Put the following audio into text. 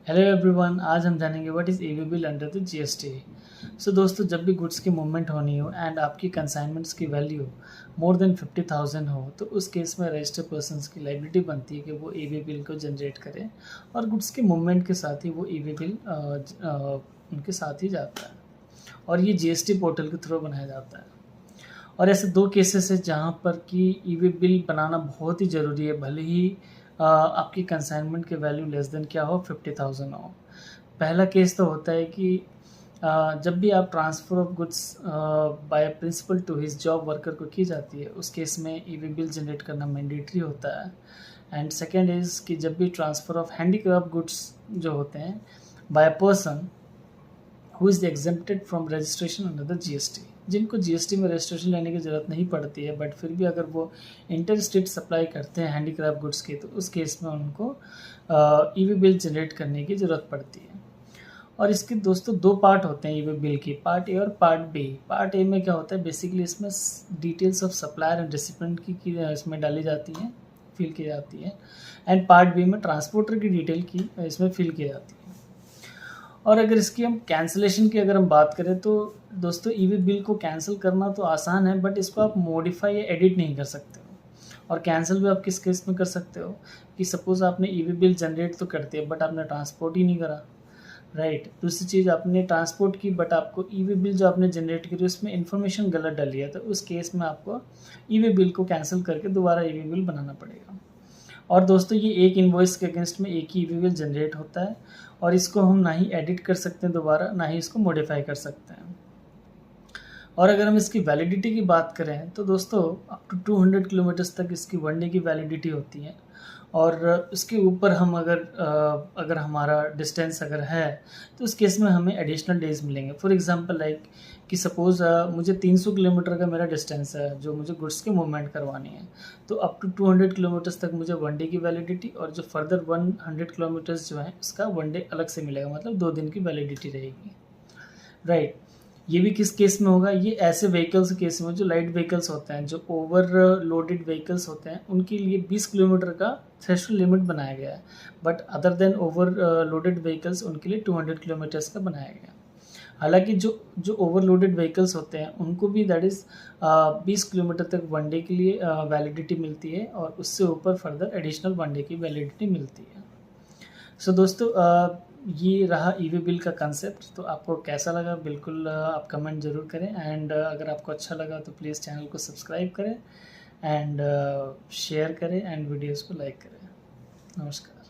Hello everyone, आज हम जानेंगे what is EV bill under the GST. So दोस्तों, जब भी गुड्स की मूवमेंट होनी हो एंड आपकी कंसाइनमेंट्स की वैल्यू मोर देन 50,000 हो, तो उस केस में रजिस्टर्ड पर्सन्स की लाइबिलिटी बनती है कि वो ईवी बिल को जनरेट करें और गुड्स की मूवमेंट के साथ ही वो ईवी बिल उनके साथ ही जाता है और ये जीएसटी पोर्टल के थ्रू बनाया जाता है। और ऐसे दो केसेस है जहाँ पर कि ईवी बिल बनाना बहुत ही ज़रूरी है, भले ही आपकी कंसाइनमेंट की वैल्यू लेस देन क्या हो, 50,000 हो। पहला केस तो होता है कि जब भी आप transfer of goods by principal to his job worker को की जाती है, उस केस में ईवी बिल जनरेट करना मैंडेटरी होता है। एंड सेकेंड इज़ कि जब भी ट्रांसफ़र ऑफ हैंडीक्राफ्ट गुड्स जो होते हैं by a person who is exempted from registration under the GST, जिनको जीएसटी में रजिस्ट्रेशन लेने की ज़रूरत नहीं पड़ती है, बट फिर भी अगर वो इंटर स्टेट सप्लाई करते हैं हैंडीक्राफ्ट गुड्स की, तो उस केस में उनको ईवी बिल जनरेट करने की ज़रूरत पड़ती है। और इसके दोस्तों दो पार्ट होते हैं ईवी बिल की, पार्ट ए और पार्ट बी। पार्ट ए में क्या होता है, बेसिकली इसमें details of supplier and recipient की इसमें डाली जाती हैं, फिल की जाती है। एंड पार्ट बी में ट्रांसपोर्टर की डिटेल की इसमें फिल की जाती है। और अगर इसकी हम कैंसिलेशन की अगर हम बात करें तो दोस्तों, ईवी बिल को कैंसिल करना तो आसान है, बट इसको आप मॉडिफाई या एडिट नहीं कर सकते हो। और कैंसिल भी आप किस केस में कर सकते हो कि सपोज़ आपने ईवी बिल जनरेट तो कर दिया बट आपने ट्रांसपोर्ट ही नहीं करा, राइट। दूसरी चीज़, आपने ट्रांसपोर्ट की बट आपको ईवी बिल जो आपने जनरेट करी उसमें इन्फॉर्मेशन गलत डाली है, तो उस केस में आपको ईवी बिल को कैंसिल करके दोबारा ईवी बिल बनाना पड़ेगा। और दोस्तों, ये एक इन्वॉइस के अगेंस्ट में एक ही ईवी बिल जनरेट होता है और इसको हम ना ही एडिट कर सकते हैं दोबारा, ना ही इसको मॉडिफाई कर सकते हैं। और अगर हम इसकी वैलिडिटी की बात करें तो दोस्तों, अप टू 200 किलोमीटर्स तक इसकी 1 डे की वैलिडिटी होती है। और उसके ऊपर हम अगर हमारा डिस्टेंस अगर है तो उस केस में हमें एडिशनल डेज़ मिलेंगे। फॉर एग्जांपल लाइक कि सपोज़ मुझे 300 किलोमीटर का मेरा डिस्टेंस है जो मुझे गुड्स की मूवमेंट करवानी है, तो अप टू 200 किलोमीटर्स तक मुझे 1 डे की वैलिडिटी, और जो फर्दर 100 किलोमीटर्स जो है उसका 1 डे अलग से मिलेगा, मतलब 2 दिन की वैलिडिटी रहेगी, राइट। ये भी किस केस में होगा, ये ऐसे व्हीकल्स केस में जो लाइट व्हीकल्स होते हैं, जो ओवर लोडेड व्हीकल्स होते हैं, उनके लिए 20 किलोमीटर का थ्रेशोल्ड लिमिट बनाया गया है। But other than over loaded vehicles उनके लिए 200 किलोमीटर्स का बनाया गया है। हालांकि जो जो ओवरलोडेड व्हीकल्स होते हैं उनको भी दैट इज़ 20 किलोमीटर तक 1 डे के लिए वैलिडिटी मिलती है, और उससे ऊपर फर्दर एडिशनल 1 डे की वैलिडिटी मिलती है। सो दोस्तों, ये रहा ईवी बिल का कंसेप्ट। तो आपको कैसा लगा, बिल्कुल आप कमेंट ज़रूर करें। एंड अगर आपको अच्छा लगा तो प्लीज़ चैनल को सब्सक्राइब करें एंड शेयर करें एंड वीडियोज़ को लाइक करें। नमस्कार।